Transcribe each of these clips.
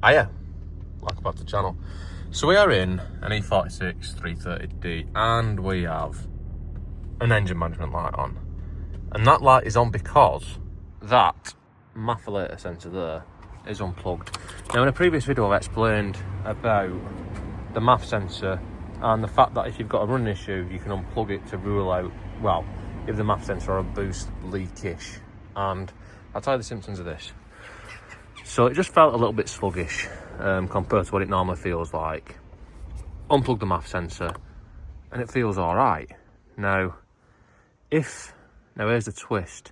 Hiya, welcome back to the channel. So we are in an E46 330D and we have an engine management light on. And that light is on because that MAF sensor there is unplugged. Now in a previous video I've explained about the MAF sensor and the fact that if you've got a running issue you can unplug it to rule out, well, if the MAF sensor or a boost leakish. And I'll tell you the symptoms of this. So it just felt a little bit sluggish compared to what it normally feels like. Unplug the MAF sensor and it feels all right. Now here's the twist.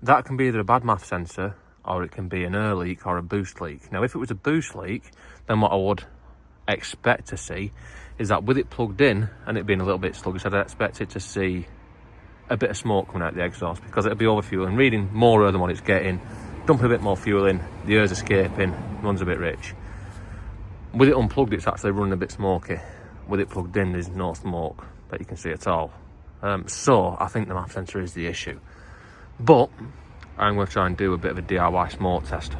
That can be either a bad MAF sensor or it can be an air leak or a boost leak. Now if it was a boost leak, then what I would expect to see is that with it plugged in and it being a little bit sluggish, I'd expect it to see a bit of smoke coming out the exhaust because it'll be overfueling, reading more air than what it's getting, dumping a bit more fuel in, the air's escaping, runs a bit rich. With it unplugged, it's actually running a bit smoky. With it plugged in, there's no smoke that you can see at all. So I think the MAF sensor is the issue. But I'm going to try and do a bit of a DIY smoke test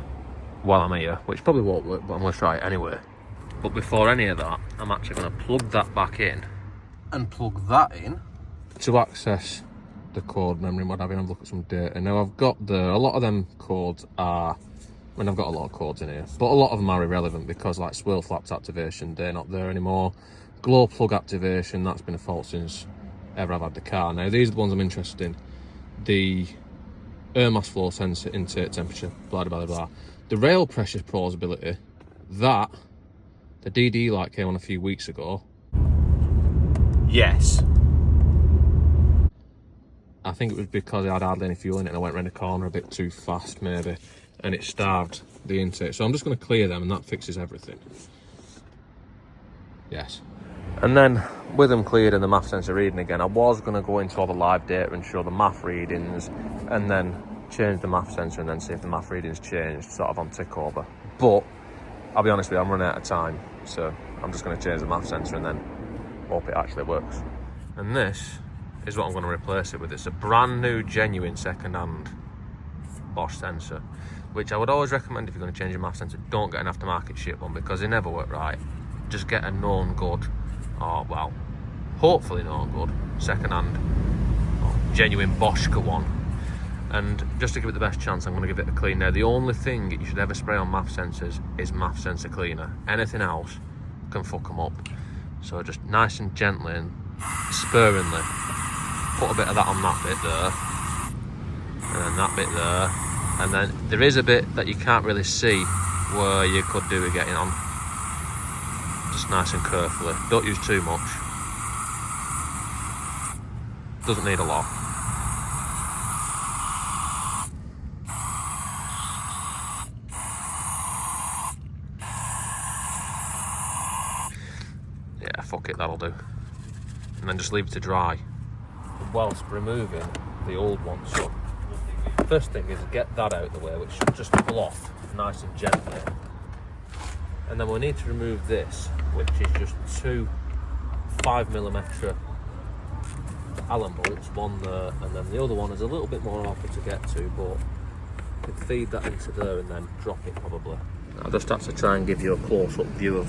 while I'm here, which probably won't work, but I'm going to try it anyway. But before any of that, I'm actually going to plug that back in and plug that in to access the code memory and what have you, and look at some data. Now I've got a lot of them codes are, I mean I've got a lot of codes in here, but a lot of them are irrelevant because like swirl flaps activation, they're not there anymore. Glow plug activation, that's been a fault since ever I've had the car. Now these are the ones I'm interested in. The air mass flow sensor, intake temperature, blah blah blah blah. The rail pressure plausibility, that the DD light came on a few weeks ago. Yes. I think it was because I had hardly any fuel in it and I went around the corner a bit too fast maybe and it starved the intake. So I'm just going to clear them and that fixes everything. Yes. And then with them cleared and the MAF sensor reading again, I was going to go into all the live data and show the MAF readings and then change the MAF sensor and then see if the MAF readings changed sort of on tick over. But I'll be honest with you, I'm running out of time. So I'm just going to change the MAF sensor and then hope it actually works. And this is what I'm going to replace it with. It's a brand new, genuine, second-hand Bosch sensor, which I would always recommend if you're going to change your MAF sensor. Don't get an aftermarket shit one because they never work right. Just get a known good, or well, hopefully known good, second-hand, or genuine Boschka one. And just to give it the best chance, I'm going to give it a clean. Now, the only thing you should ever spray on MAF sensors is MAF sensor cleaner. Anything else can fuck them up. So just nice and gently and sparingly put a bit of that on that bit there, and then that bit there, and then there is a bit that you can't really see where you could do with getting on. Just nice and carefully, don't use too much, doesn't need a lot. Yeah, fuck it, that'll do. And then just leave it to dry whilst removing the old one. So first thing is get that out of the way, which should just pull off nice and gently. And then we'll need to remove this, which is just two 5mm Allen bolts, one there, and then the other one is a little bit more awkward to get to, but you can feed that into there and then drop it probably. I'll just have to try and give you a close-up view of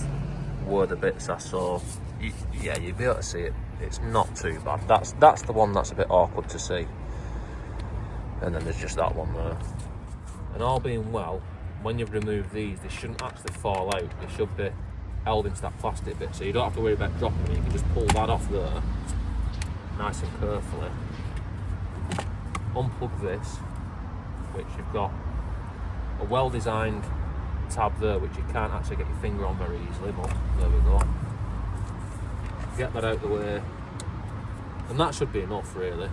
where the bits are, so yeah, you'll be able to see it. It's not too bad. That's the one that's a bit awkward to see. And then there's just that one there. And all being well, when you've removed these, they shouldn't actually fall out. They should be held into that plastic bit, so you don't have to worry about dropping them. You can just pull that off there, nice and carefully. Unplug this, which you've got a well-designed tab there, which you can't actually get your finger on very easily, but there we go. Get that out of the way, and that should be enough really.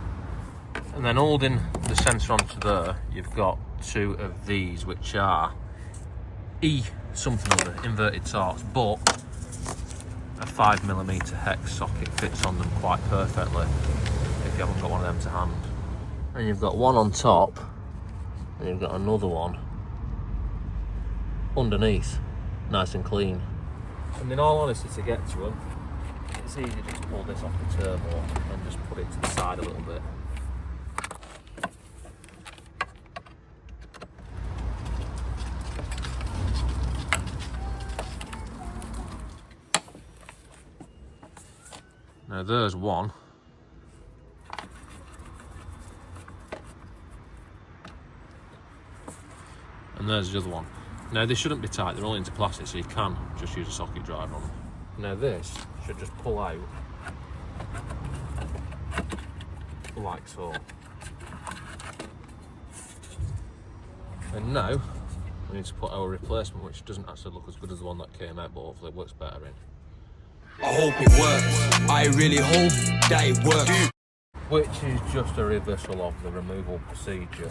And then holding the sensor onto there, you've got two of these, which are E something or other, inverted torques, but a 5mm hex socket fits on them quite perfectly if you haven't got one of them to hand. And you've got one on top, and you've got another one underneath, nice and clean. And in all honesty, to get to them, it's easy just to pull this off the turbo and just put it to the side a little bit. Now there's one. And there's the other one. Now they shouldn't be tight, they're all into plastic, so you can just use a socket driver on them. Now this should just pull out like so. And now we need to put our replacement, which doesn't actually look as good as the one that came out, but hopefully it works better in. I hope it works. I really hope that it works. Which is just a reversal of the removal procedure.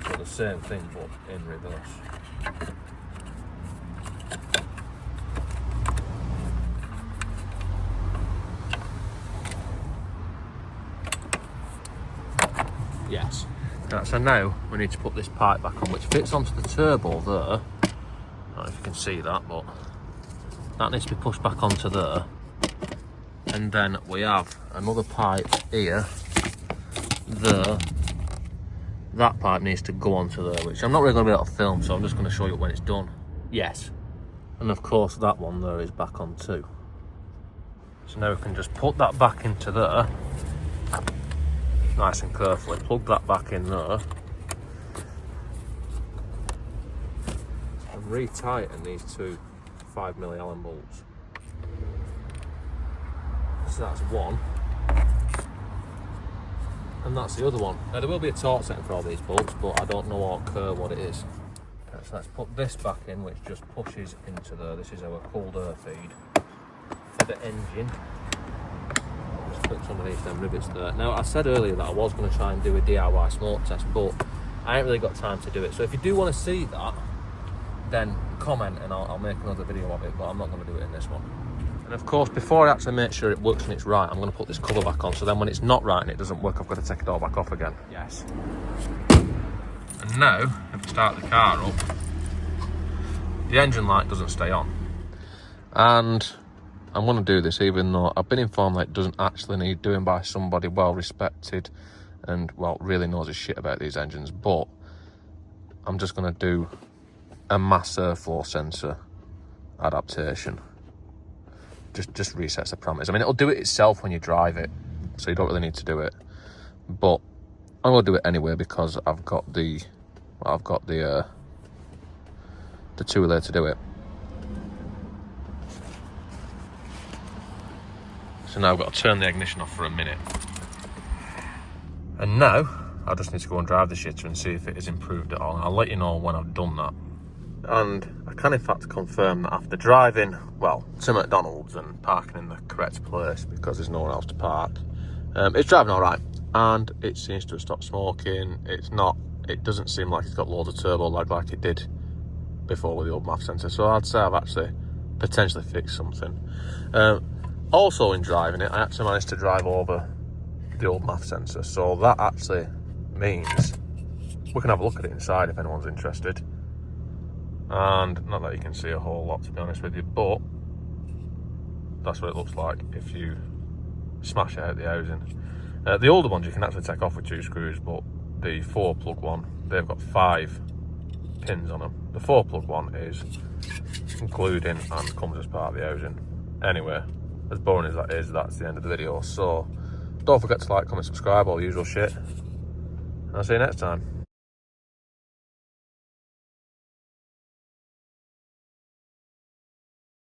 So the same thing, but in reverse. Yes. Right, so now we need to put this pipe back on, which fits onto the turbo there. I don't know if you can see that, but that needs to be pushed back onto there. And then we have another pipe here, there. That pipe needs to go onto there, which I'm not really going to be able to film, so I'm just going to show you when it's done. Yes. And of course that one there is back on too. So now we can just put that back into there. Nice and carefully. Plug that back in there. And re-tighten these two 5mm Allen bolts. So that's one. And that's the other one. Now there will be a torque setting for all these bolts, but I don't know what it is. Okay, so let's put this back in, which just pushes into there. This is our cold air feed for the engine. Just clips underneath them rivets there. Now I said earlier that I was going to try and do a DIY smoke test, but I ain't really got time to do it. So if you do want to see that, then comment and I'll make another video of it, but I'm not going to do it in this one. And of course, before I actually make sure it works and it's right, I'm going to put this cover back on, so then when it's not right and it doesn't work, I've got to take it all back off again. Yes. And now, if we start the car up, the engine light doesn't stay on. And I'm going to do this even though I've been informed that it doesn't actually need doing by somebody well respected and, well, really knows his shit about these engines, but I'm just going to do a mass airflow sensor adaptation. Just resets the parameters. I mean, it'll do it itself when you drive it, so you don't really need to do it. But I'm gonna do it anyway because I've got the tool there to do it. So now I've got to turn the ignition off for a minute. And now I just need to go and drive the shitter and see if it has improved at all. And I'll let you know when I've done that. And I can in fact confirm that after driving, well, to McDonald's and parking in the correct place because there's nowhere else to park, it's driving all right, and it seems to have stopped smoking. It doesn't seem like it's got loads of turbo lag like it did before with the old MAF sensor, so I'd say I've actually potentially fixed something. Also in driving it, I actually managed to drive over the old MAF sensor, so that actually means we can have a look at it inside if anyone's interested. And not that you can see a whole lot, to be honest with you, but that's what it looks like if you smash it out the housing. The older ones you can actually take off with 2 screws, but the 4-plug one, they've got 5 pins on them. The 4-plug one is glued in and comes as part of the housing. Anyway, as boring as that is, that's the end of the video. So don't forget to like, comment, subscribe, all the usual shit. And I'll see you next time.